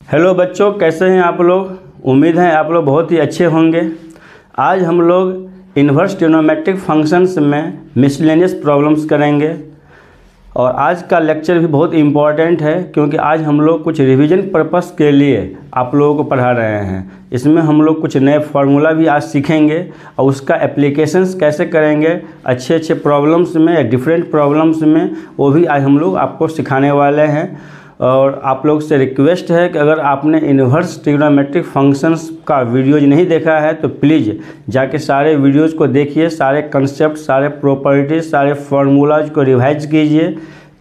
Hello बच्चों, कैसे हैं आप लोग। उम्मीद है आप लोग बहुत ही अच्छे होंगे। आज हम लोग इन्वर्स ट्रिग्नोमेट्रिक फंक्शंस में मिसलेनियस प्रॉब्लम्स करेंगे और आज का लेक्चर भी बहुत इम्पॉर्टेंट है क्योंकि आज हम लोग कुछ रिवीजन पर्पस के लिए आप लोगों को पढ़ा रहे हैं। इसमें हम लोग कुछ नए फार्मूला भी आज सीखेंगे और उसका एप्लीकेशंस कैसे करेंगे अच्छे अच्छे प्रॉब्लम्स में या डिफरेंट प्रॉब्लम्स में, वो भी आज हम लोग आपको सिखाने वाले हैं। और आप लोग से रिक्वेस्ट है कि अगर आपने इन्वर्स ट्रिग्नोमेट्रिक फंक्शंस का वीडियोज नहीं देखा है तो प्लीज़ जाके सारे वीडियोज को देखिए, सारे कंसेप्ट, सारे प्रॉपर्टीज, सारे फार्मूलाज को रिवाइज कीजिए,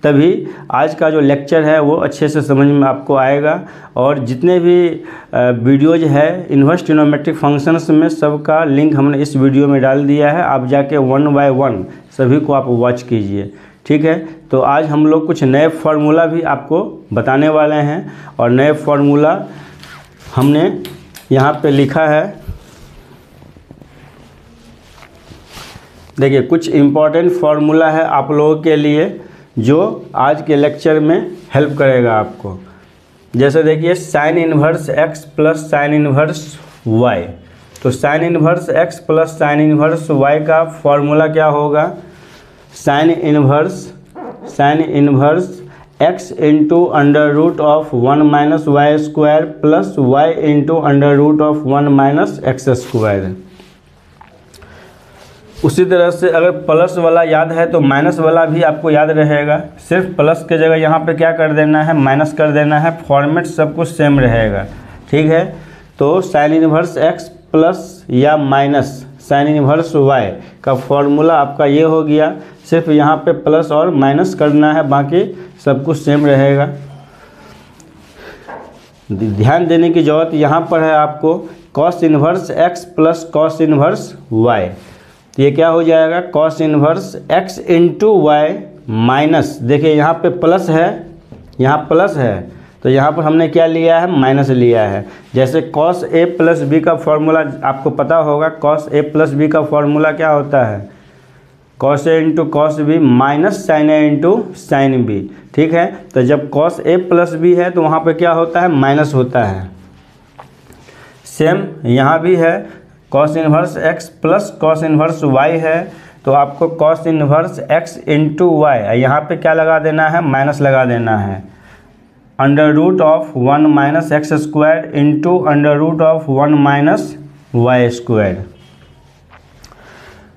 तभी आज का जो लेक्चर है वो अच्छे से समझ में आपको आएगा। और जितने भी वीडियोज है इन्वर्स ट्रिग्नोमेट्रिक फंक्शंस में, सबका लिंक हमने इस वीडियो में डाल दिया है। आप जाके 1 बाय 1 सभी को आप वॉच कीजिए, ठीक है। तो आज हम लोग कुछ नए फार्मूला भी आपको बताने वाले हैं और नए फार्मूला हमने यहाँ पे लिखा है। देखिए, कुछ इम्पॉर्टेंट फार्मूला है आप लोगों के लिए जो आज के लेक्चर में हेल्प करेगा आपको। जैसे देखिए, sine inverse x plus sine inverse y. तो sine inverse x plus sine inverse y का फार्मूला क्या होगा? Sine inverse x into under root of 1 minus y square plus y into under root of 1 minus x square. उसी तरह से अगर plus वाला याद है तो माइनस वाला भी आपको याद रहेगा। सिर्फ प्लस के जगह यहाँ पे क्या कर देना है, माइनस कर देना है। फॉर्मेट सब कुछ सेम रहेगा, ठीक है। तो साइन इन्वर्स एक्स प्लस या माइनस साइन इन्वर्स वाई का फॉर्मूला आपका ये हो गया। सिर्फ यहाँ पे प्लस और माइनस करना है, बाकी सब कुछ सेम रहेगा। ध्यान देने की जरूरत यहाँ पर है आपको, cos inverse x plus cos inverse y. ये क्या हो जाएगा? Cos inverse x into y minus, देखिए यहाँ पे प्लस है, यहाँ प्लस है तो यहाँ पर हमने क्या लिया है? माइनस लिया है। जैसे कॉस ए प्लस बी का फॉर्मूला आपको पता होगा। कॉस ए प्लस बी का फॉर्मूला क्या होता है? Cos A into cos B minus sine A into sine B, ठीक है। तो जब कॉस ए प्लस बी है तो वहाँ पे क्या होता है? माइनस होता है। सेम यहाँ भी है, cos inverse x plus cos inverse y है तो आपको cos inverse x into y, यहाँ पे क्या लगा देना है? माइनस लगा देना है। Under root of 1 minus x square into under root of 1 minus y square.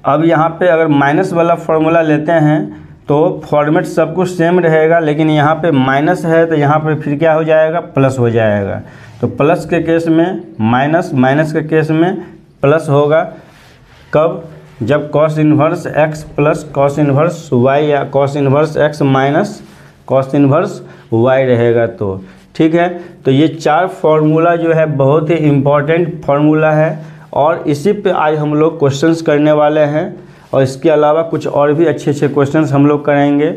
अब यहाँ पे अगर माइनस वाला फॉर्मूला लेते हैं तो फॉर्मेट सब कुछ सेम रहेगा, लेकिन यहाँ पे माइनस है तो यहाँ पे फिर क्या हो जाएगा? प्लस हो जाएगा। तो प्लस के केस में माइनस, माइनस के केस में प्लस होगा। कब? जब cos inverse x plus cos inverse y या cos inverse x minus cos inverse y रहेगा तो, ठीक है। तो ये 4 फार्मूला जो है बहुत ही इम्पॉर्टेंट फार्मूला है और इसी पे आज हम लोग क्वेश्चंस करने वाले हैं। और इसके अलावा कुछ और भी अच्छे अच्छे क्वेश्चंस हम लोग करेंगे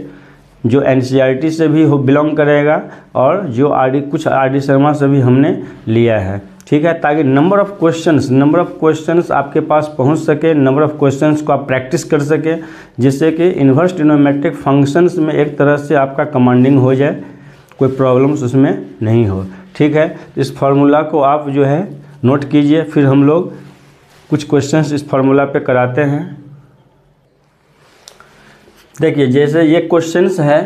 जो एनसीईआरटी से भी बिलोंग करेगा और जो कुछ आर डी शर्मा से भी हमने लिया है, ठीक है। ताकि नंबर ऑफ़ क्वेश्चंस आपके पास पहुंच सके, नंबर ऑफ़ क्वेश्चंस को आप प्रैक्टिस कर सके, जिससे कि इन्वर्स ट्रिग्नोमेट्रिक फंक्शंस में एक तरह से आपका कमांडिंग हो जाए, कोई प्रॉब्लम्स उसमें नहीं हो, ठीक है। इस फार्मूला को आप जो है नोट कीजिए, फिर हम लोग कुछ क्वेश्चंस इस फार्मूला पे कराते हैं। देखिए, जैसे ये क्वेश्चंस है,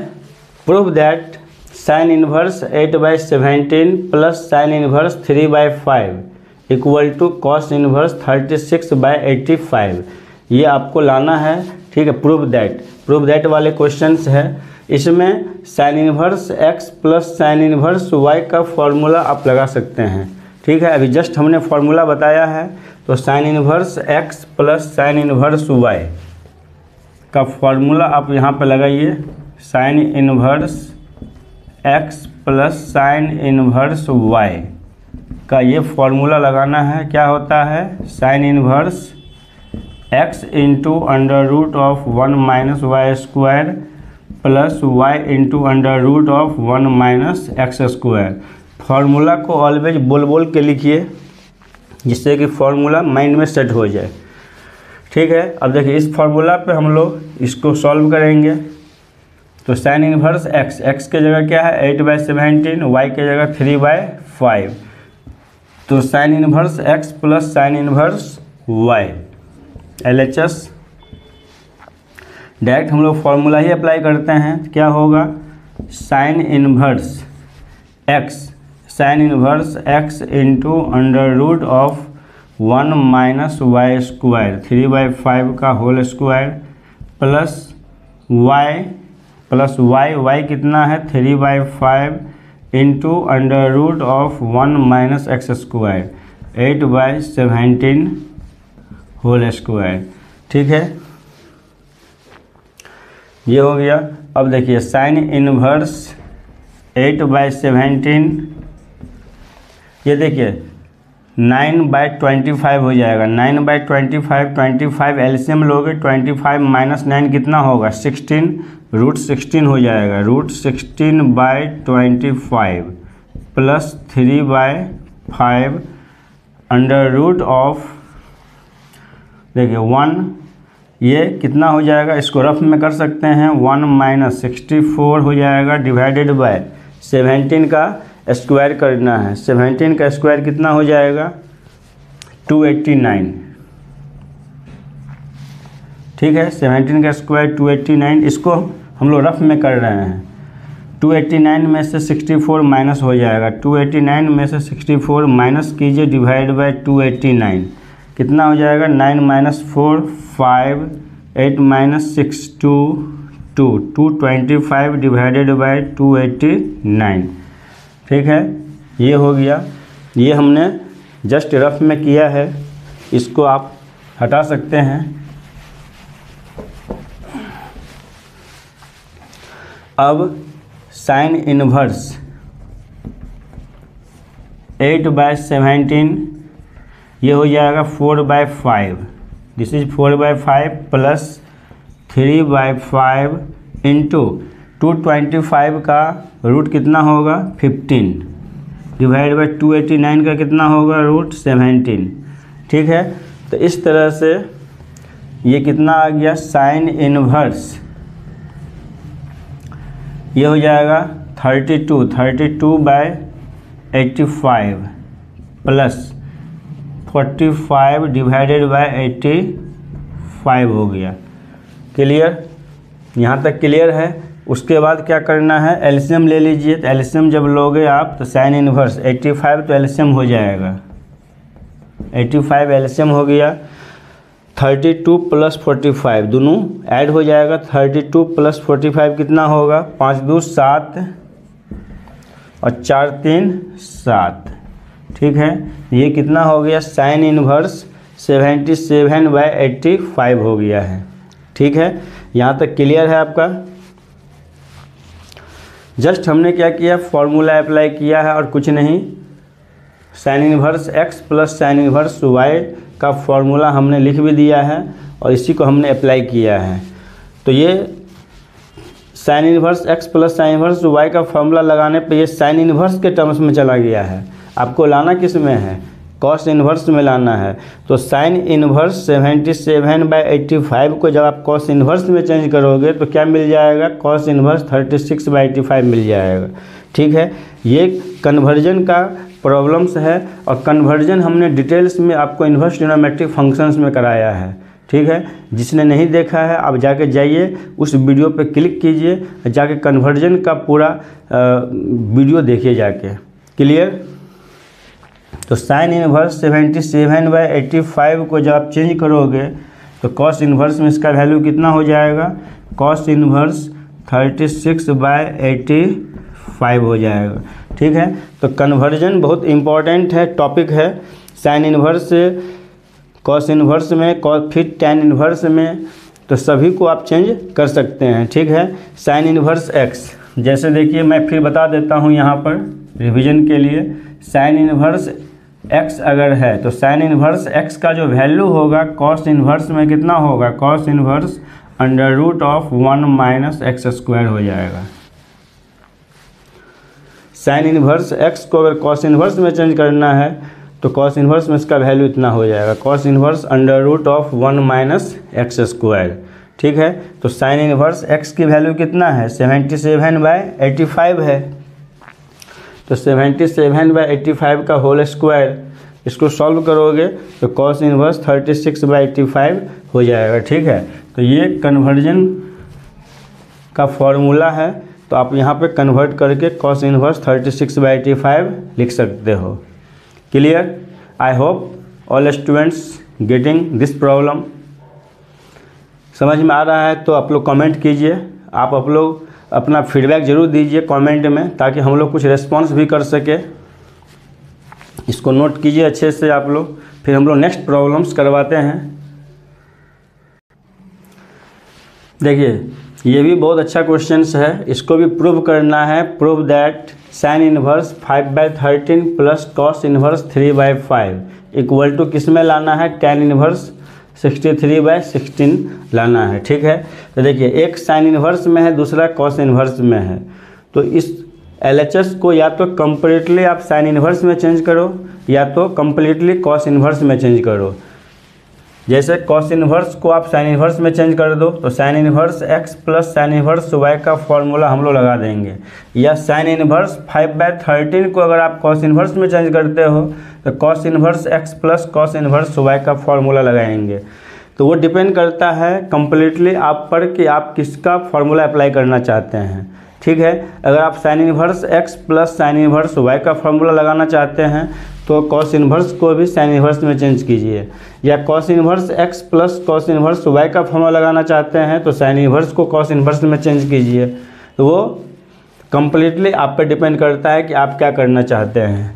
prove that sine inverse 8/17 plus sine inverse 3/5 equal to cos inverse 36/85। ये आपको लाना है, ठीक है। प्रूव दैट वाले क्वेश्चंस है। इसमें sine inverse x plus sine inverse y का फॉर्मूला आप लगा सकते हैं, ठीक है। अभी जस्ट हमने फार्मूला बताया है। तो sine inverse x plus sine inverse y का फॉर्मूला आप यहाँ पे लगाइए। Sine inverse x plus sine inverse y का ये फॉर्मूला लगाना है। क्या होता है? Sine inverse x into under root of 1 minus y square plus y into under root of 1 minus x square. Formula को ऑलवेज बोल के लिखिए, जिससे कि फार्मूला माइंड में सेट हो जाए, ठीक है। अब देखिए, इस फार्मूला पे हम लोग इसको सॉल्व करेंगे। तो साइन इन्वर्स एक्स, एक्स के जगह क्या है 8/17, वाई के जगह 3/5 5, तो sine inverse x plus sine inverse y, LHS। Direct हम लोग फॉर्मूला ही अप्लाई करते हैं, क्या होगा, sine inverse x into under root of 1 minus y square 3/5 का होल स्क्वायर प्लस y कितना है 3/5 into under root of 1 minus x square 8/17 whole square. ठीक है, ये हो गया। अब देखिए साइन इनवर्स 8/17, ये देखिए 9/25 हो जाएगा। 9/25 एलसीएम लोगे 25 माइनस 9 कितना होगा 16, √16 हो जाएगा। √16/25 प्लस 3/5 अंडर रूट ऑफ, देखिए 1, ये कितना हो जाएगा, इसको रफ में कर सकते हैं, 1 माइनस 64 हो जाएगा डिवाइडेड बाय 17 का स्क्वायर करना है। 17 का स्क्वायर कितना हो जाएगा 289। ठीक है, 17 का स्क्वायर 289, इसको हम लोग रफ में कर रहे हैं। 289 में से 64 माइनस हो जाएगा, 289 में से 64 माइनस कीजिए डिवाइड बाय 289 कितना हो जाएगा 9 माइनस 4 5 8 माइनस 6 2 225 डिवाइडेड बाय 289। ठीक है, ये हो गया। ये हमने जस्ट रफ में किया है, इसको आप हटा सकते हैं। अब साइन इनवर्स 8/17, ये हो जाएगा 4/5, दिस इज 4/5 प्लस 3/5 इंटू 225 का रूट कितना होगा 15 डिवाइड बाई 289 का कितना होगा √17। ठीक है, तो इस तरह से ये कितना आ गया साइन इनवर्स, ये हो जाएगा 32/85 प्लस 45 डिवाइडेड बाय 85 हो गया। क्लियर, यहाँ तक क्लियर है। उसके बाद क्या करना है, एलसीएम ले लीजिए। तो एलसीएम जब लोगे आप तो साइन इनवर्स 85 तो एलसीएम हो जाएगा, 85 एलसीएम हो गया। 32 प्लस 45 दोनों ऐड हो जाएगा। 32 प्लस 45 कितना होगा 5 2 7 और 4 3 7। ठीक है, ये कितना हो गया साइन इनवर्स 77/85 हो गया है। ठीक है, यहाँ तक क्लियर है आपका। जस्ट हमने क्या किया, फॉर्मूला अप्लाई किया है और कुछ नहीं। Sign inverse x plus sine inverse y का फॉर्मूला हमने लिख भी दिया है और इसी को हमने अप्लाई किया है। तो ये sine inverse x plus sine inverse y का फॉर्मूला लगाने पे ये साइन इनवर्स के टर्म्स में चला गया है। आपको लाना किस में है, कॉस इनवर्स में लाना है। तो साइन इनवर्स 77/85 को जब आप कॉस इनवर्स में चेंज करोगे तो क्या मिल जाएगा, कॉस इनवर्स 36/85 मिल जाएगा। ठीक है, ये कन्वर्जन का प्रॉब्लम्स है और कन्वर्जन हमने डिटेल्स में आपको इन्वर्स ट्रिग्नोमेट्रिक फंक्शंस में कराया है। ठीक है, जिसने नहीं देखा है आप जाके जाइए उस वीडियो पे क्लिक कीजिए, जाके कन्वर्जन का पूरा वीडियो देखिए जाके। क्लियर, तो साइन इनवर्स 77/85 को जब आप चेंज करोगे तो कॉस इनवर्स में इसका वैल्यू कितना हो जाएगा, कॉस इनवर्स 36/85 हो जाएगा। ठीक है, तो कन्वर्जन बहुत इंपॉर्टेंट है, टॉपिक है। साइन इनवर्स से कॉस इनवर्स में, फिर टैन इनवर्स में, तो सभी को आप चेंज कर सकते हैं। ठीक है, साइन इनवर्स x, जैसे देखिए मैं फिर बता देता हूँ यहाँ पर रिवीजन के लिए। साइन इनवर्स x अगर है तो साइन इनवर्स x का जो वैल्यू होगा कॉस इनवर्स में कितना होगा, cos inverse √1 minus x square हो जाएगा। साइन इनवर्स x को अगर कॉस इनवर्स में चेंज करना है तो कॉस इनवर्स में इसका वैल्यू इतना हो जाएगा, cos inverse √1 minus x square. ठीक है, तो साइन इनवर्स x की वैल्यू कितना है 77/85 है। तो 77/85 का होल स्क्वायर, इसको सॉल्व करोगे तो cos इनवर्स 36/85 हो जाएगा। ठीक है, तो ये कन्वर्जन का फॉर्मूला है, तो आप यहाँ पे कन्वर्ट करके cos इनवर्स 36/85 लिख सकते हो। Clear? I hope all students getting this problem. समझ में आ रहा है तो आप लोग कमेंट कीजिए, आप लोग अपना फीडबैक ज़रूर दीजिए कमेंट में, ताकि हम लोग कुछ रिस्पॉन्स भी कर सके। इसको नोट कीजिए अच्छे से आप लोग, फिर हम लोग नेक्स्ट प्रॉब्लम्स करवाते हैं। देखिए ये भी बहुत अच्छा क्वेश्चन है, इसको भी प्रूव करना है। Prove that sine inverse 5/13 plus cos inverse 3/5 equal to किस में लाना है, tan इनवर्स 63/16 लाना है। ठीक है, तो देखिए एक साइन इनवर्स में है, दूसरा कॉस इनवर्स में है, तो इस LHS को या तो कम्प्लीटली आप साइन इनवर्स में चेंज करो या तो कम्प्लीटली कॉस इनवर्स में चेंज करो। जैसे कॉस इनवर्स को आप साइन इनवर्स में चेंज कर दो तो sine inverse x plus sine inverse y का फॉर्मूला हम लोग लगा देंगे, या साइन इनवर्स 5/13 को अगर आप कॉस इनवर्स में चेंज करते हो तो cos inverse x plus cos inverse y का फॉर्मूला लगाएंगे। तो वो डिपेंड करता है कम्प्लीटली आप पर कि आप किसका फॉर्मूला अप्लाई करना चाहते हैं। ठीक है, अगर आप sine inverse x plus sine inverse y का फॉर्मूला लगाना चाहते हैं तो कॉस इनवर्स को भी साइन इनवर्स में चेंज कीजिए, या cos inverse x plus cos inverse y का फॉर्मूला लगाना चाहते हैं तो साइन इनवर्स को कॉस इनवर्स में चेंज कीजिए। तो वो कम्प्लीटली आप पे डिपेंड करता है कि आप क्या करना चाहते हैं।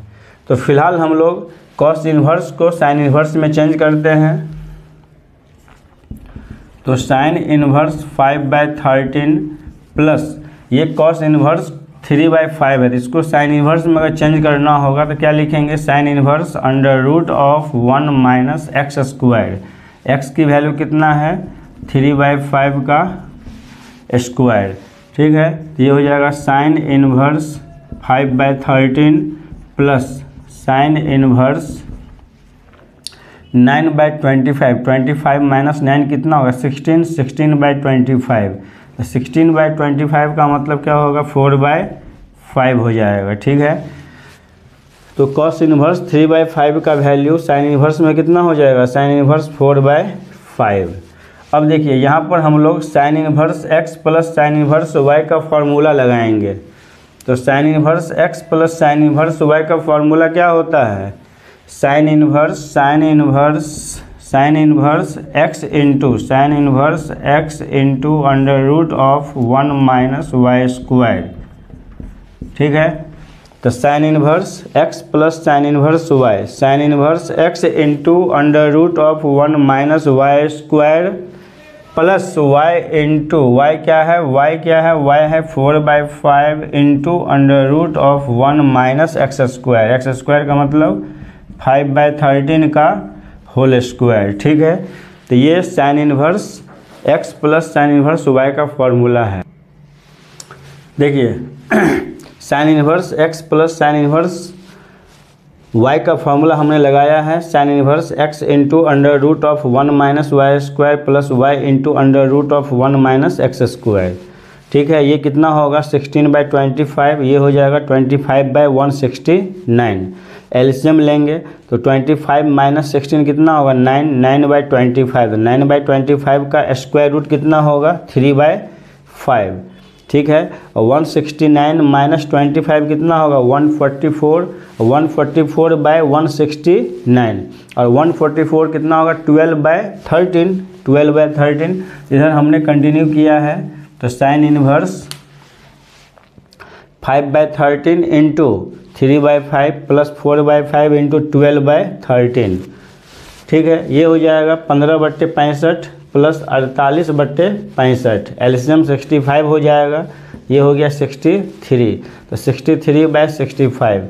तो फिलहाल हम लोग कॉस इनवर्स को साइन इनवर्स में चेंज करते हैं। तो साइन इनवर्स 5/13 प्लस ये कॉस इनवर्स 3/5 है, तो इसको साइन इनवर्स में अगर चेंज करना होगा तो क्या लिखेंगे, sine inverse √1 minus x square. X की वैल्यू कितना है, 3/5 का स्क्वायर। ठीक है, तो ये हो जाएगा sign inverse 5/13 plus sine inverse 9/25, 25 minus 9 कितना होगा, 16, 16/25। 16/25 का मतलब क्या होगा, 4/5 हो जाएगा। ठीक है, तो कॉस इनवर्स 3/5 का वैल्यू साइन इनवर्स में कितना हो जाएगा, साइन इनवर्स 4/5। अब देखिए यहाँ पर हम लोग sine inverse x plus sine inverse y का फॉर्मूला लगाएंगे। तो sine inverse x plus sine inverse y का फॉर्मूला क्या होता है, sine inverse x into sine inverse x into √1 minus y square. ठीक है, तो sine inverse x plus sine inverse y, sine inverse x into √1 minus y square plus y into y क्या है, y है 4/5 into √1 minus x square. X square का मतलब 5/13 का whole square. ठीक है, तो ये sine inverse x plus sine inverse y का फॉर्मूला है। देखिए sine inverse x plus sine inverse y का फॉर्मूला हमने लगाया है, sine inverse x into √1 minus y square plus y into √1 minus x square. ठीक है, ये कितना होगा, 16/25, ये हो जाएगा 25/169। एलसीएम लेंगे तो 25 माइनस 16 कितना होगा, 9/25। 9/25 का स्क्वायर रूट कितना होगा, 3/5। ठीक है, और 169 माइनस 25 कितना होगा, 144। 144/169 और 144 कितना होगा, 12/13। 12/13 इधर हमने कंटिन्यू किया है। तो sine inverse 5/13 into 3/5 plus 4/5 into 12/13। ठीक है, ये हो जाएगा 15/65 प्लस 48/65। एलसीएम 65 हो जाएगा, ये हो गया 63। तो 63/65।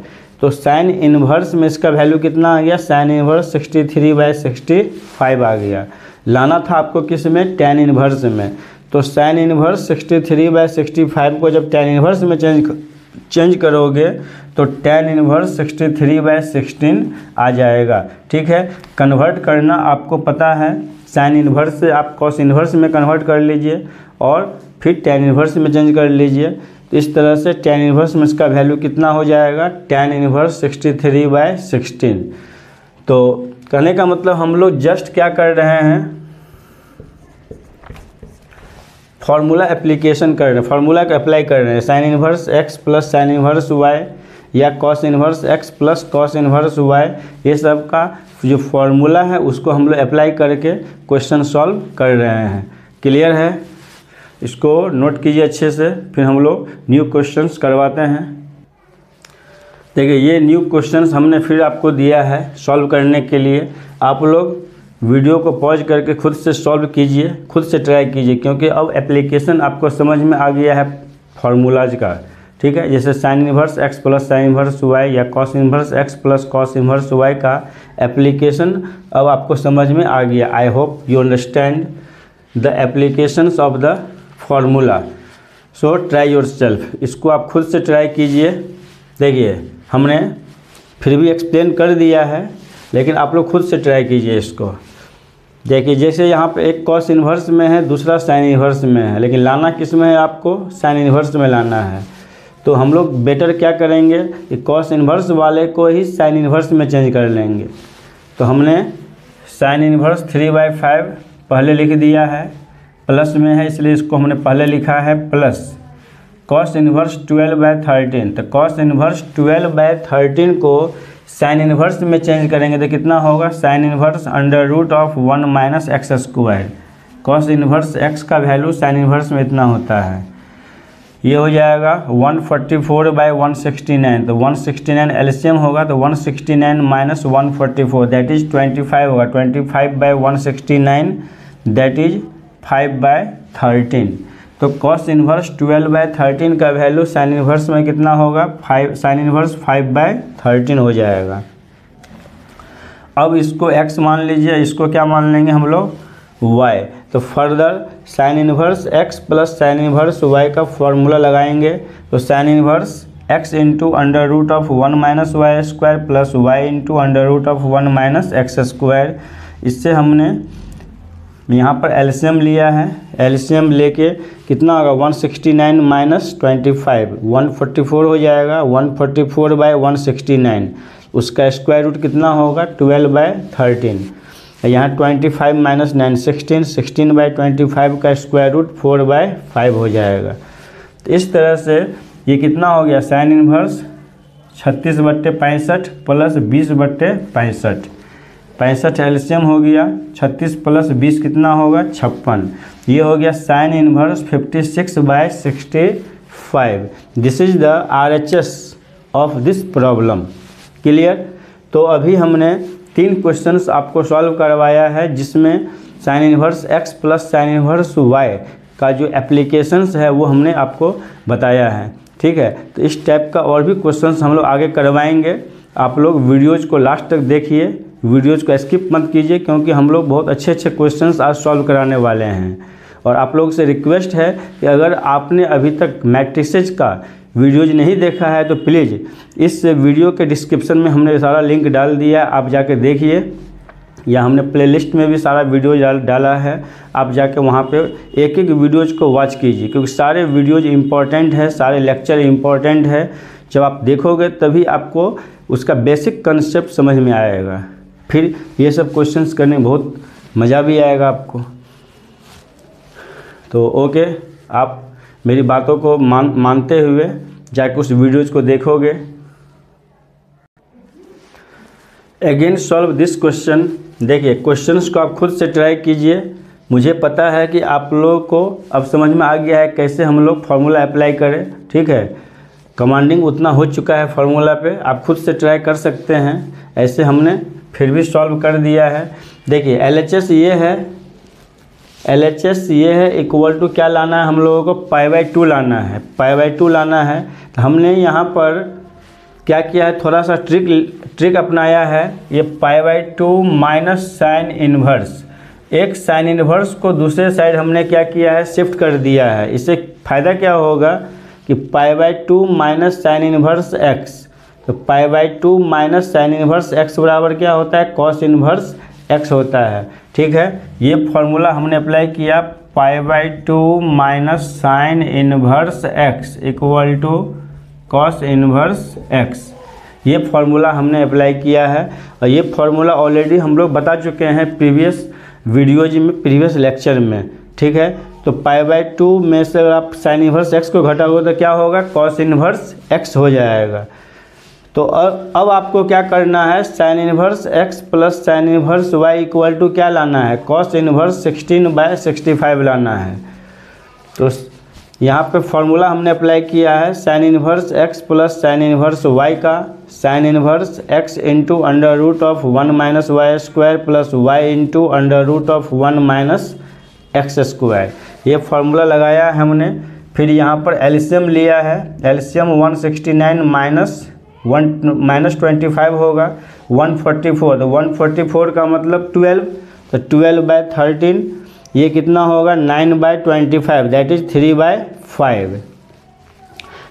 तो साइन इनवर्स में इसका वैल्यू कितना आ गया, साइन इनवर्स 63/65 आ गया। लाना था आपको किस में, टैन इनवर्स में। तो साइन इनवर्स 63/65 को जब टैन इनवर्स में चेंज करोगे तो टैन इनवर्स 63/16 आ जाएगा। ठीक है, कन्वर्ट करना आपको पता है, साइन इनवर्स से आप कॉस इनवर्स में कन्वर्ट कर लीजिए और फिर टैन इनवर्स में चेंज कर लीजिए। तो इस तरह से tan इन्वर्स में इसका वैल्यू कितना हो जाएगा, tan इन्वर्स 63/16। तो कहने का मतलब हम लोग जस्ट क्या कर रहे हैं, फार्मूला एप्लीकेशन कर रहे हैं, फार्मूला का अप्लाई कर रहे हैं। Sign inverse x plus sine inverse y या cos inverse x plus cos inverse y, ये सब का जो फार्मूला है उसको हम लोग अप्लाई करके क्वेश्चन सॉल्व कर रहे हैं। क्लियर है? इसको नोट कीजिए अच्छे से, फिर हम लोग न्यू क्वेश्चंस करवाते हैं। देखिए ये न्यू क्वेश्चंस हमने फिर आपको दिया है सॉल्व करने के लिए। आप लोग वीडियो को पॉज करके खुद से सॉल्व कीजिए, खुद से ट्राई कीजिए, क्योंकि अब एप्लीकेशन आपको समझ में आ गया है फार्मूलाज का। ठीक है, जैसे sign inverse x plus sine inverse y या cos inverse x plus cos inverse y का एप्लीकेशन अब आपको समझ में आ गया। I hope you understand the applications of the formula. So try yourself, इसको आप खुद से ट्राई कीजिए। देखिए हमने फिर भी एक्सप्लेन कर दिया है, लेकिन आप लोग खुद से ट्राई कीजिए इसको। देखिए जैसे यहाँ पे एक कॉस इन्वर्स में है, दूसरा साइन इन्वर्स में है, लेकिन लाना किस में है, आपको साइन इन्वर्स में लाना है। तो हम लोग बेटर क्या करेंगे कि कॉस इन्वर्स वाले को ही साइन इन्वर्स में चेंज कर लेंगे। तो हमने साइन इन्वर्स 3/5 पहले लिख दिया है, प्लस में है इसलिए इसको हमने पहले लिखा है प्लस कॉस इन्वर्स 12/13। तो कॉस इन्वर्स 12/13 को साइन इन्वर्स में चेंज करेंगे तो कितना होगा, sine inverse √1 minus x square. Cos inverse x का वैल्यू साइन इन्वर्स में इतना होता है, ये हो जाएगा 144/169। तो 169 एलसीएम होगा तो 169 माइनस 144 दैट इज़ 25 होगा। 25/169 दैट इज़ 5/13। तो कॉस इन्वर्स 12/13 का वैल्यू साइन इन्वर्स में कितना होगा, 5, साइन इन्वर्स 5/13 हो जाएगा। अब इसको x मान लीजिए, इसको क्या मान लेंगे हम लोग, y। तो further sine inverse x plus sine inverse y का फॉर्मूला लगाएंगे। तो sine inverse x into √1 minus y square plus y into √1 minus x square. इससे हमने यहाँ पर एलसीएम लिया है, एलसीएम लेके कितना होगा, 169 माइनस 25 144 हो जाएगा। 144/169 उसका स्क्वायर रूट कितना होगा, 12/13। यहाँ 25 माइनस 9 16, 16/25 का स्क्वायर रूट 4/5 हो जाएगा। तो इस तरह से ये कितना हो गया, साइन इन्वर्स 36/65 प्लस 20/65। 65 एलसीएम हो गया, 36 प्लस 20 कितना होगा, 56। ये हो गया sign inverse 56/65। This is the RHS of this problem. Clear? तो अभी हमने 3 क्वेश्चंस आपको सॉल्व करवाया है, जिसमें sign inverse x plus sine inverse y का जो एप्लीकेशंस है वो हमने आपको बताया है। ठीक है, तो इस टाइप का और भी क्वेश्चंस हम लोग आगे करवाएंगे। आप लोग वीडियोज़ को लास्ट तक देखिए, वीडियोज़ को स्किप मत कीजिए, क्योंकि हम लोग बहुत अच्छे अच्छे क्वेश्चंस आज सॉल्व कराने वाले हैं। और आप लोग से रिक्वेस्ट है कि अगर आपने अभी तक मैट्रिसेज का वीडियोज नहीं देखा है तो प्लीज़ इस वीडियो के डिस्क्रिप्शन में हमने सारा लिंक डाल दिया, आप जाके देखिए, या हमने प्लेलिस्ट में भी सारा वीडियो डाला है, आप जाके वहाँ पे एक एक वीडियोज़ को वॉच कीजिए, क्योंकि सारे वीडियोज़ इम्पोर्टेंट है, सारे लेक्चर इम्पोर्टेंट है। जब आप देखोगे तभी आपको उसका बेसिक कंसेप्ट समझ में आएगा, फिर ये सब क्वेश्चंस करने में बहुत मज़ा भी आएगा आपको। तो ओके, आप मेरी बातों को मानते हुए जाके उस वीडियोज़ को देखोगे। Again solve this question. देखिए क्वेश्चंस को आप खुद से ट्राई कीजिए। मुझे पता है कि आप लोगों को अब समझ में आ गया है कैसे हम लोग फार्मूला अप्लाई करें। ठीक है, कमांडिंग उतना हो चुका है फार्मूला पे, आप खुद से ट्राई कर सकते हैं। ऐसे हमने फिर भी सॉल्व कर दिया है। देखिए LHS ये है, LHS ये है, इक्वल टू क्या लाना है हम लोगों को, π/2 लाना है, π/2 लाना है। तो हमने यहाँ पर क्या किया है, थोड़ा सा ट्रिक अपनाया है। ये π/2 माइनस साइन इन्वर्स, एक साइन इन्वर्स को दूसरे साइड हमने क्या किया है, शिफ्ट कर दिया है। इससे फ़ायदा क्या होगा कि π/2 माइनस साइन इन्वर्स x, तो π/2 माइनस साइन इन्वर्स x बराबर क्या होता है, कॉस इन्वर्स x होता है। ठीक है, ये फॉर्मूला हमने अप्लाई किया π/2 minus sine inverse x equal to cos inverse x। ये फार्मूला हमने अप्लाई किया है और ये फार्मूला ऑलरेडी हम लोग बता चुके हैं प्रीवियस वीडियोज में, प्रीवियस लेक्चर में। ठीक है, तो π/2 में से अगर आप साइन इनवर्स x को घटाओगे तो क्या होगा, कॉस इनवर्स x हो जाएगा। तो अब आपको क्या करना है, sine inverse x plus sine inverse y equal to क्या लाना है, कॉस इनवर्स 16/65 लाना है। तो यहाँ पे फॉर्मूला हमने अप्लाई किया है sine inverse x plus sine inverse y का, sine inverse x into under root of 1 minus y square plus y into under root of 1 minus x square. ये फार्मूला लगाया है हमने। फिर यहाँ पर एलसीएम लिया है, एलसीएम 169 माइनस 25 होगा 144, तो 144 का मतलब 12, तो 12/13 ये कितना होगा 9/25, दैट इज 3/5।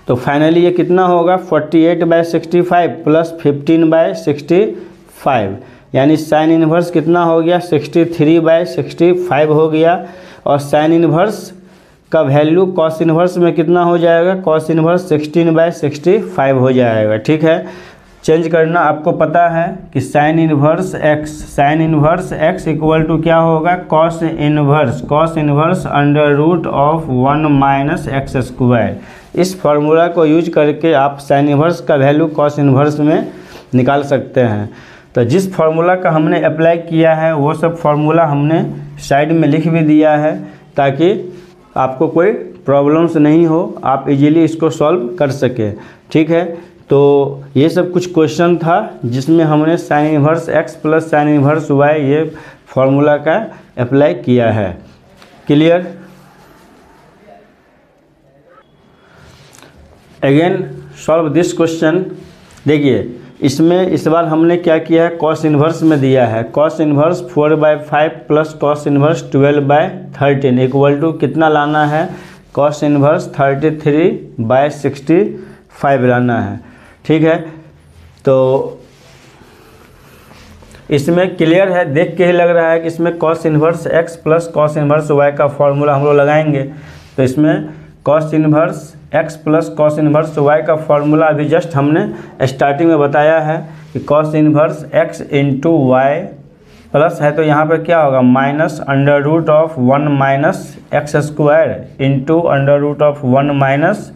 तो फाइनली ये कितना होगा 48/65 प्लस 15/65, यानी साइन इनवर्स कितना हो गया 63/65 हो गया। और साइन इनवर्स का वैल्यू कॉस इनवर्स में कितना हो जाएगा, कॉस इनवर्स 16/65 हो जाएगा। ठीक है, चेंज करना आपको पता है कि sine inverse x equal to क्या होगा, cos inverse under root of 1 minus x square. इस फार्मूला को यूज करके आप साइन इनवर्स का वैल्यू कॉस इनवर्स में निकाल सकते हैं। तो जिस फार्मूला का हमने अप्लाई किया है वो सब फार्मूला हमने साइड में लिख भी दिया है ताकि आपको कोई प्रॉब्लम्स नहीं हो, आप इजीली इसको सॉल्व कर सकें। ठीक है, तो ये सब कुछ क्वेश्चन था जिसमें हमने sign inverse x plus sine inverse y ये फार्मूला का अप्लाई किया है। Clear? Again solve this question. देखिए इसमें इस बार हमने क्या किया है, कॉस इनवर्स में दिया है, cos inverse 4/5 plus cos inverse 12/13 equal to कितना लाना है, कॉस इनवर्स 33/65 लाना है। ठीक है, तो इसमें क्लियर है, देख के ही लग रहा है कि इसमें cos inverse x plus cos inverse y का फॉर्मूला हम लोग लगाएंगे। तो इसमें cos inverse x plus cos inverse y का फॉर्मूला अभी जस्ट हमने स्टार्टिंग में बताया है कि cos inverse x into y plus है, तो यहाँ पर क्या होगा minus under root of 1 minus x square into under root of 1 minus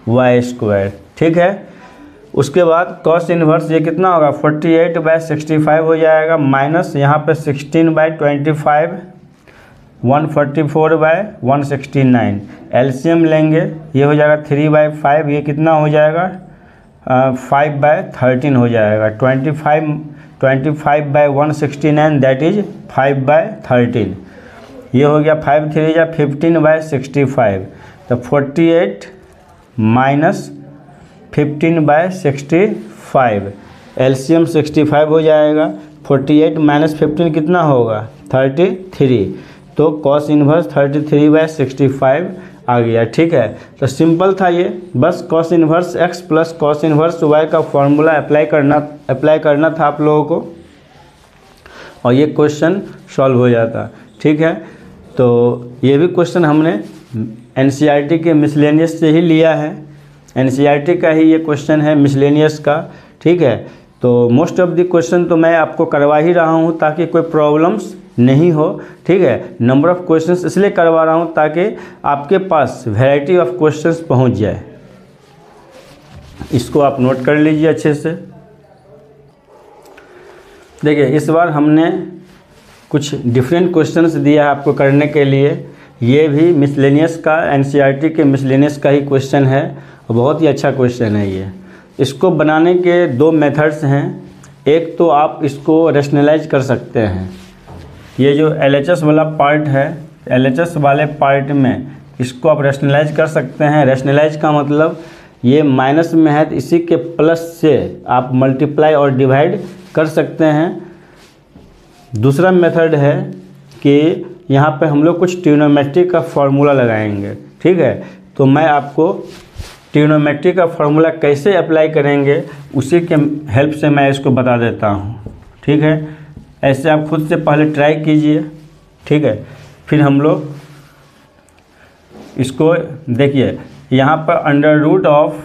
y square. ठीक है, उसके बाद कॉस इनवर्स ये कितना होगा 48/65 हो जाएगा, माइनस यहाँ पे 16/25 144/169, एलसीएम लेंगे ये हो जाएगा 3/5, ये कितना हो जाएगा 5/13 हो जाएगा, 25/169 दैट इज 5/13, ये हो गया 5 3 या 15/65, तो 48 माइनस 15/65, एलसीएम 65 हो जाएगा, 48 माइनस 15 कितना होगा 33, तो कॉस इनवर्स 33/65 आ गया। ठीक है, तो सिंपल था ये, बस cos inverse x plus cos inverse y का फॉर्मूला अप्लाई करना था आप लोगों को और ये क्वेश्चन सॉल्व हो जाता। ठीक है, तो ये भी क्वेश्चन हमने एनसीईआरटी के मिसलेनियस से ही लिया है, एनसीईआरटी का ही ये क्वेश्चन है मिसलेनियस का। ठीक है, तो मोस्ट ऑफ द क्वेश्चन तो मैं आपको करवा ही रहा हूँ ताकि कोई प्रॉब्लम्स नहीं हो। ठीक है, नंबर ऑफ़ क्वेश्चंस इसलिए करवा रहा हूँ ताकि आपके पास वैरायटी ऑफ क्वेश्चंस पहुँच जाए। इसको आप नोट कर लीजिए अच्छे से। देखिए इस बार हमने कुछ डिफरेंट क्वेश्चंस दिया है आपको करने के लिए। ये भी मिसलेनियस का, एनसीईआरटी के मिसलेनियस का ही क्वेश्चन है और बहुत ही अच्छा क्वेश्चन है ये। इसको बनाने के दो मेथड्स हैं। एक तो आप इसको रैशनलाइज कर सकते हैं, ये जो एलएचएस वाला पार्ट है, एलएचएस वाले पार्ट में इसको आप रैशनलाइज कर सकते हैं। रैशनलाइज का मतलब ये माइनस में है तो इसी के प्लस से आप मल्टीप्लाई और डिवाइड कर सकते हैं। दूसरा मेथड है कि यहाँ पे हम लोग कुछ ट्रिग्नोमेट्री का फॉर्मूला लगाएंगे। ठीक है, तो मैं आपको ट्रिग्नोमेट्री का फॉर्मूला कैसे अप्लाई करेंगे उसी के हेल्प से मैं इसको बता देता हूँ। ठीक है, ऐसे आप खुद से पहले ट्राई कीजिए। ठीक है, फिर हम लोग इसको देखिए, यहाँ पर अंडर रूट ऑफ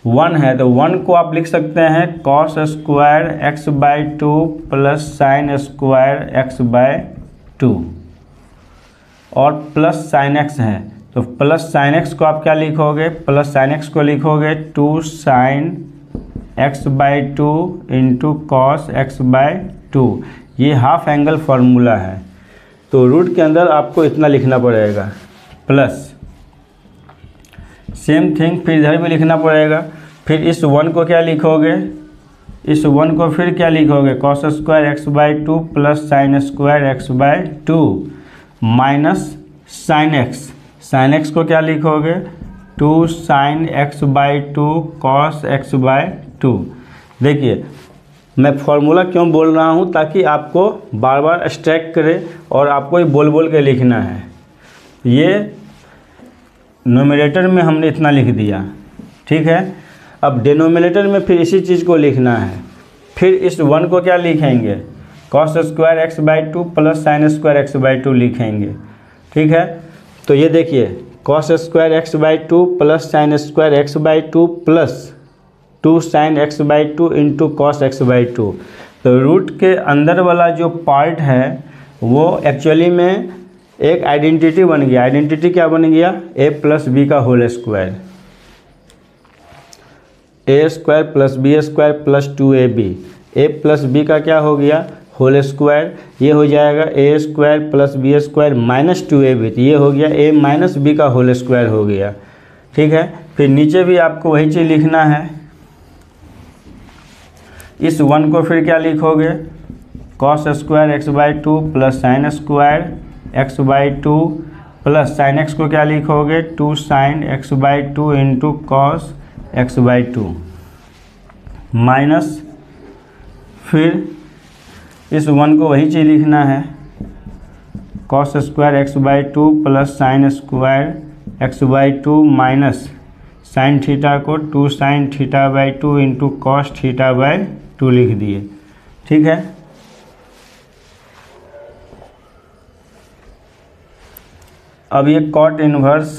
1 है तो 1 को आप लिख सकते हैं cos square x by 2 plus sine square x by 2, और प्लस साइन एक्स है तो प्लस साइन एक्स को आप क्या लिखोगे, प्लस साइन एक्स को लिखोगे 2 sine x by 2 into cos x by 2। ये हाफ एंगल फार्मूला है, तो रूट के अंदर आपको इतना लिखना पड़ेगा प्लस। सेम थिंग फिर इधर भी लिखना पड़ेगा। फिर इस 1 को क्या लिखोगे, इस 1 को फिर क्या लिखोगे, cos square x by 2 plus sine square x by 2 minus sine x. Sine x को क्या लिखोगे, 2 sine x by 2 cos x by 2। देखिए मैं फॉर्मूला क्यों बोल रहा हूँ, ताकि आपको बार बार स्ट्रैक करे और आपको ये बोल बोल के लिखना है। ये न्यूमरेटर में हमने इतना लिख दिया, ठीक है। अब डिनोमिनेटर में फिर इसी चीज़ को लिखना है। फिर इस 1 को क्या लिखेंगे, cos square x by 2 plus sine square x by 2 लिखेंगे, ठीक है। तो ये देखिए cos square x by 2 plus sine square x by 2 plus 2 sine x by 2 into cos x by 2। तो रूट के अंदर वाला जो पार्ट है वो एक्चुअली में एक आइडेंटिटी बन गया। आइडेंटिटी क्या बन गया, a प्लस बी का whole square, A square plus B square plus 2ab। a plus B का क्या हो गया, होल स्क्वायर। ये हो जाएगा A square plus B square minus 2ab, तो ये हो गया a माइनस बी का होल स्क्वायर हो गया, ठीक है। फिर नीचे भी आपको वही चीज़ लिखना है। इस 1 को फिर क्या लिखोगे, cos square x by 2 plus sine square x by 2 plus sine x को क्या लिखोगे, 2 sine x by 2 into cos x by 2 minus. फिर इस 1 को वही चीज़ लिखना है, cos square x by 2 plus sine square x by 2 minus sine theta को 2 sine theta by 2 into cos theta by 2 लिख दिए, ठीक है। अब ये cot inverse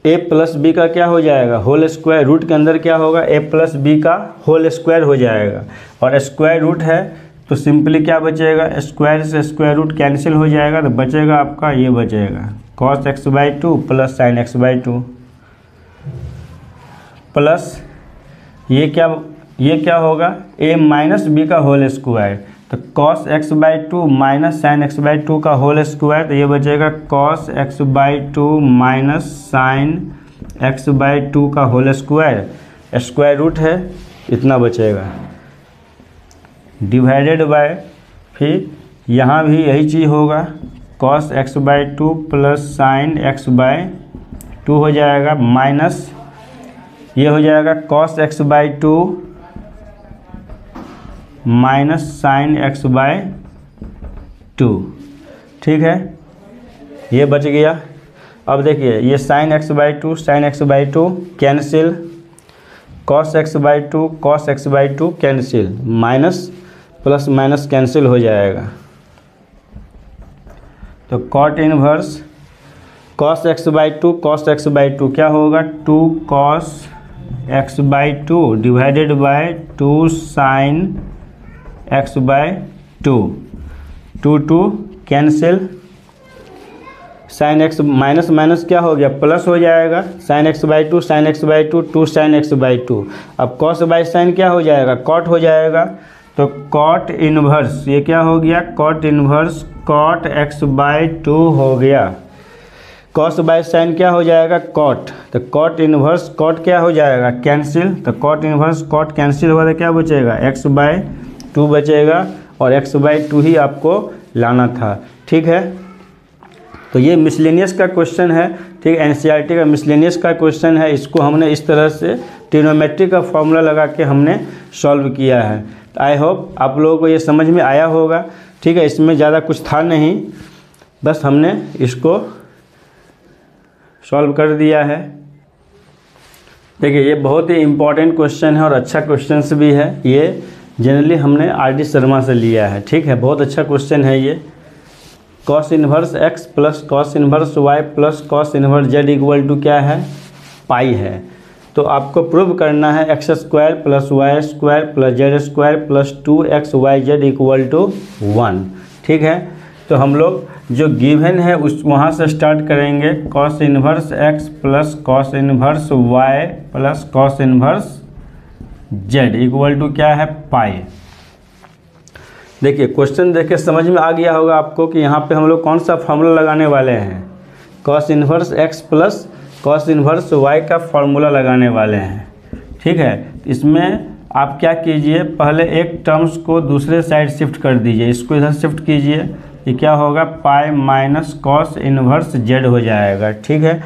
a plus B का क्या हो जाएगा, होल स्क्वायर। रूट के अंदर क्या होगा, a प्लस बी का होल स्क्वायर हो जाएगा, और स्क्वायर रूट है तो सिंपली क्या बचेगा, स्क्वायर से स्क्वायर रूट कैंसिल हो जाएगा, तो बचेगा आपका ये बचेगा cos x by 2 plus sine x by 2 plus ये क्या होगा, a माइनस बी का होल स्क्वायर। तो cos x by 2 minus sine x by 2 का होल स्क्वायर, तो ये बचेगा cos x by 2 minus sine x by 2 का होल स्क्वायर। स्क्वायर रूट है, इतना बचेगा डिवाइडेड बाय, फिर यहाँ भी यही चीज़ होगा, cos x by 2 plus sine x by 2 हो जाएगा, माइनस ये हो जाएगा cos x by 2 minus sine x by 2, ठीक है। ये बच गया। अब देखिए ये sine x by 2 sine x by 2 cancel, cos x by 2 cos x by 2 cancel, minus plus minus cancel हो जाएगा। तो cot inverse cos x by 2 cos x by 2 क्या होगा, 2 cos x by 2 divided by 2 sine x by 2, 2 cancel, sine x minus minus क्या हो गया, plus हो जाएगा, sign x by 2 sine x by 2 2 sine x by 2। अब cos by sine क्या हो जाएगा, कॉट हो जाएगा। तो कॉट इनवर्स ये क्या हो गया, cot inverse cot x by 2 हो गया। कॉस बाई साइन क्या हो जाएगा, कॉट। तो कॉट इनवर्स कॉट क्या हो जाएगा, कैंसिल। तो कॉट इनवर्स कॉट कैंसिल हुआ तो क्या बचेगा, एक्स बाई 2 बचेगा, और एक्स बाई 2 ही आपको लाना था, ठीक है। तो ये मिसलेनियस का क्वेश्चन है, ठीक है, एनसीईआरटी का मिसलेनियस का क्वेश्चन है। इसको हमने इस तरह से ट्रिग्नोमेट्री का फॉर्मूला लगा के हमने सॉल्व किया है। तो आई होप आप लोगों को ये समझ में आया होगा, ठीक है। इसमें ज़्यादा कुछ था नहीं, बस हमने इसको सॉल्व कर दिया है। देखिए ये बहुत ही इम्पोर्टेंट क्वेश्चन है और अच्छा क्वेश्चन भी है। ये जनरली हमने आर.डी. शर्मा से लिया है। ठीक है, बहुत अच्छा क्वेश्चन है ये। Cos inverse x plus cos inverse y plus cos inverse z equal to क्या है, पाई है। तो आपको प्रूव करना है x square plus y square plus z square plus 2xyz equal to 1। ठीक है, तो हम लोग जो गिवन है उस वहाँ से स्टार्ट करेंगे। Cos inverse x plus cos inverse y plus cos inverse z equal to क्या है, पाई। देखिए क्वेश्चन देख के समझ में आ गया होगा आपको कि यहाँ पे हम लोग कौन सा फार्मूला लगाने वाले हैं। Cos inverse x plus cos inverse y का फार्मूला लगाने वाले हैं। ठीक है, इसमें आप क्या कीजिए, पहले एक टर्म्स को दूसरे साइड शिफ्ट कर दीजिए, इसको इधर शिफ्ट कीजिए, ये क्या होगा, pi minus cos inverse z हो जाएगा। ठीक है,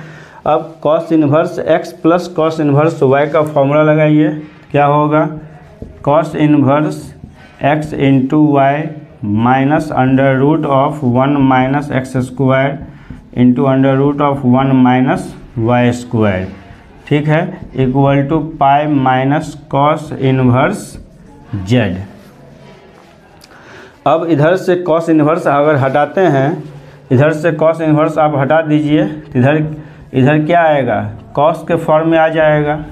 अब cos inverse x plus cos inverse y का फार्मूला लगाइए, क्या होगा, cos inverse x into y minus under root of 1 minus x square into under root of 1 minus y square. ठीक है, equal to pi minus cos inverse z. अब इधर से cos inverse अगर हटाते हैं, इधर से कॉस इन्वर्स आप हटा दीजिए, इधर क्या आएगा, कॉस के फॉर्म में आ जाएगा।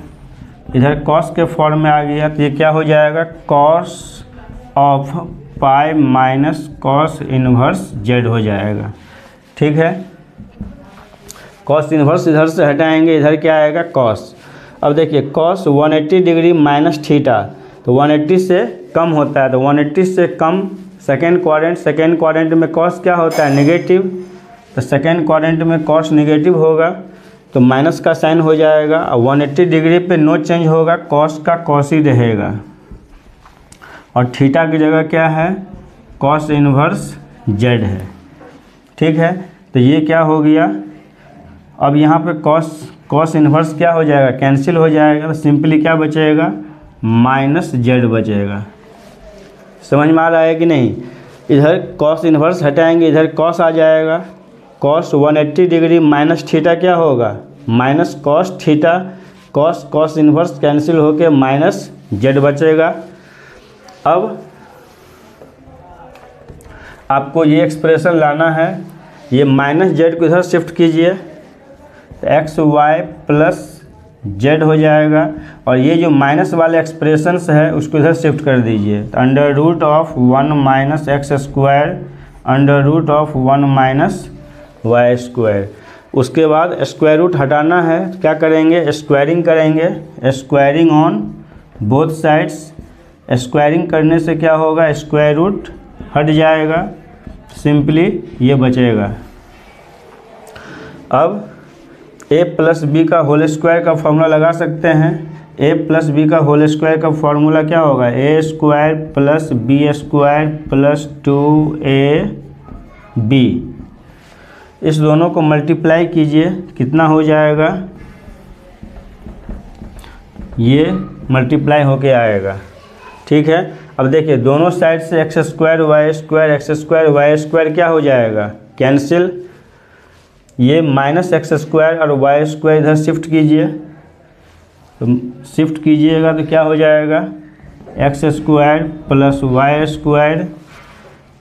इधर कॉस के फॉर्म में आ गया तो ये क्या हो जाएगा, cos of pi minus cos inverse z हो जाएगा। ठीक है, कॉस इन्वर्स इधर से हटाएंगे, इधर क्या आएगा, कॉस। अब देखिए कॉस 180 डिग्री माइनस थीटा, तो 180 से कम होता है, तो 180 से कम सेकेंड क्वाड्रेंट में कॉस क्या होता है, नेगेटिव, तो सेकेंड क्वाड्रेंट में कॉस नेगेटिव होगा तो माइनस का साइन हो जाएगा। और 180 डिग्री पे नो चेंज होगा, कॉस का कॉस ही रहेगा, और थीटा की जगह क्या है, कॉस इन्वर्स जेड है। ठीक है, तो ये क्या हो गया, अब यहाँ पे कॉस इन्वर्स क्या हो जाएगा, कैंसिल हो जाएगा, तो सिंपली क्या बचेगा, माइनस जेड बचेगा। समझ में आ रहा है कि नहीं। इधर कॉस इन्वर्स हटाएंगे, इधर कॉस आ जाएगा, कॉस 180 डिग्री माइनस थीटा क्या होगा, minus cos theta, cos inverse cancel होके माइनस जेड बचेगा। अब आपको ये एक्सप्रेशन लाना है, ये माइनस जेड को इधर शिफ्ट कीजिए, तो एक्स वाई प्लस जेड हो जाएगा, और ये जो माइनस वाले एक्सप्रेशंस है उसको इधर शिफ्ट कर दीजिए, तो under root of 1 minus x square under root of 1 minus y square. उसके बाद स्क्वायर रूट हटाना है, क्या करेंगे, स्क्वायरिंग करेंगे, squaring on both sides. Squaring करने से क्या होगा, स्क्वायर रूट हट जाएगा, सिंपली ये बचेगा। अब a प्लस बी का होल स्क्वायर का फॉर्मूला लगा सकते हैं। a प्लस बी का होल स्क्वायर का फॉर्मूला क्या होगा, a square plus B square plus 2ab। इस दोनों को मल्टीप्लाई कीजिए, कितना हो जाएगा, ये मल्टीप्लाई होके आएगा। ठीक है, अब देखिए दोनों साइड से एक्स स्क्वायर वाई स्क्वायर क्या हो जाएगा, कैंसिल। ये माइनस एक्स स्क्वायर और वाई स्क्वायर इधर शिफ्ट कीजिए, तो शिफ्ट कीजिएगा तो क्या हो जाएगा, x square plus y square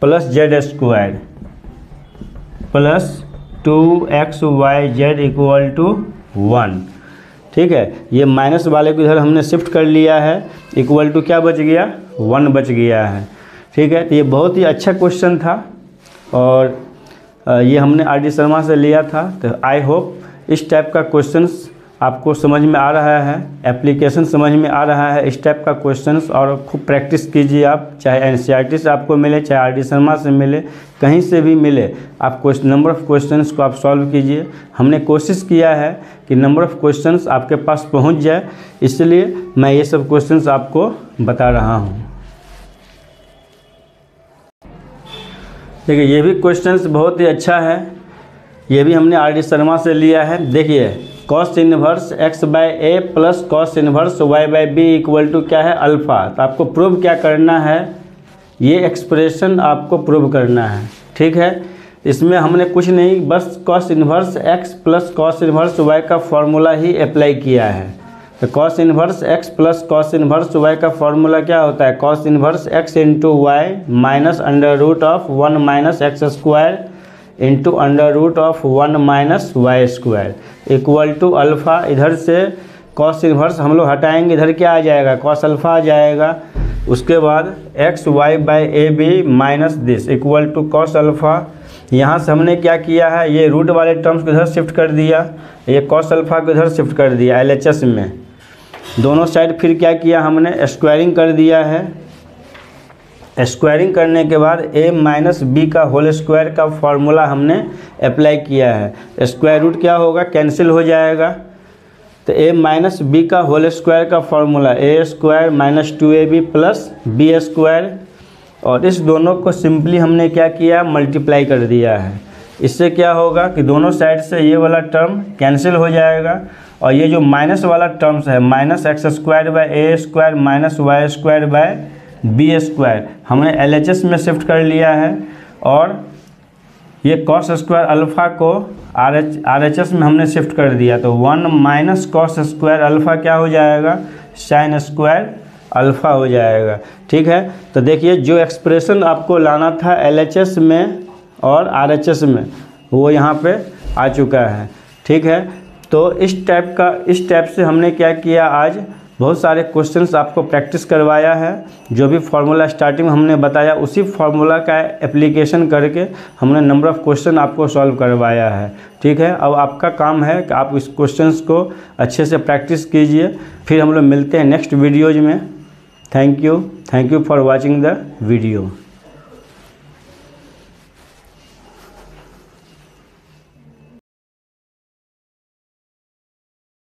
plus z square plus 2xyz equal to 1। ठीक है, ये माइनस वाले को इधर हमने शिफ्ट कर लिया है, इक्वल टू क्या बच गया, 1 बच गया है। ठीक है, तो ये बहुत ही अच्छा क्वेश्चन था, और ये हमने आर.डी. शर्मा से लिया था। तो आई होप इस टाइप का क्वेश्चंस आपको समझ में आ रहा है, एप्लीकेशन समझ में आ रहा है इस टाइप का क्वेश्चंस, और खूब प्रैक्टिस कीजिए आप, चाहे एनसीईआरटी से आपको मिले, चाहे आर.डी. शर्मा से मिले, कहीं से भी मिले, आप नंबर ऑफ़ क्वेश्चंस को आप सॉल्व कीजिए। हमने कोशिश किया है कि नंबर ऑफ़ क्वेश्चंस आपके पास पहुंच जाए, इसलिए मैं ये सब क्वेश्चंस आपको बता रहा हूँ। देखिए ये भी क्वेश्चंस बहुत ही अच्छा है, ये भी हमने आर.डी. शर्मा से लिया है। देखिए cos inverse x by a plus cos inverse y by b equal to क्या है, अल्फ़ा। तो आपको प्रूव क्या करना है, ये एक्सप्रेशन आपको प्रूव करना है। ठीक है, इसमें हमने कुछ नहीं, बस cos inverse x plus cos inverse y का फॉर्मूला ही अप्लाई किया है। तो cos inverse x plus cos inverse y का फॉर्मूला क्या होता है, cos inverse x into y minus under root of 1 minus x square into under root of 1 minus y square equal to alpha. इधर से cos inverse हम लोग हटाएंगे, इधर क्या आ जाएगा, कॉस अल्फ़ा आ जाएगा। उसके बाद x y by a b minus this equal to cos alpha. यहाँ से हमने क्या किया है, ये रूट वाले टर्म्स को इधर शिफ्ट कर दिया, ये कॉस अल्फ़ा को इधर शिफ्ट कर दिया LHS में। दोनों साइड फिर क्या किया हमने, स्क्वायरिंग कर दिया है। स्क्वायरिंग करने के बाद a माइनस बी का होल स्क्वायर का फॉर्मूला हमने अप्लाई किया है। स्क्वायर रूट क्या होगा, कैंसिल हो जाएगा। तो a माइनस बी का होल स्क्वायर का formula a square minus 2ab plus B square, और इस दोनों को सिंपली हमने क्या किया, मल्टीप्लाई कर दिया है। इससे क्या होगा कि दोनों साइड से ये वाला टर्म कैंसिल हो जाएगा, और ये जो माइनस वाला टर्म्स है minus x square by a square minus y square by b square हमने LHS में शिफ्ट कर लिया है। और ये कॉस स्क्वायर अल्फ़ा को RHS में हमने शिफ्ट कर दिया, तो 1 माइनस कॉस स्क्वायर अल्फ़ा क्या हो जाएगा, साइन स्क्वायर अल्फ़ा हो जाएगा। ठीक है, तो देखिए जो एक्सप्रेशन आपको लाना था LHS में और RHS में वो यहाँ पे आ चुका है। ठीक है, तो इस टाइप से हमने क्या किया, आज बहुत सारे क्वेश्चंस आपको प्रैक्टिस करवाया है। जो भी फार्मूला स्टार्टिंग में हमने बताया उसी फार्मूला का एप्लीकेशन करके हमने नंबर ऑफ़ क्वेश्चन आपको सॉल्व करवाया है। ठीक है, अब आपका काम है कि आप इस क्वेश्चंस को अच्छे से प्रैक्टिस कीजिए। फिर हम लोग मिलते हैं नेक्स्ट वीडियोज़ में। Thank you for watching the video.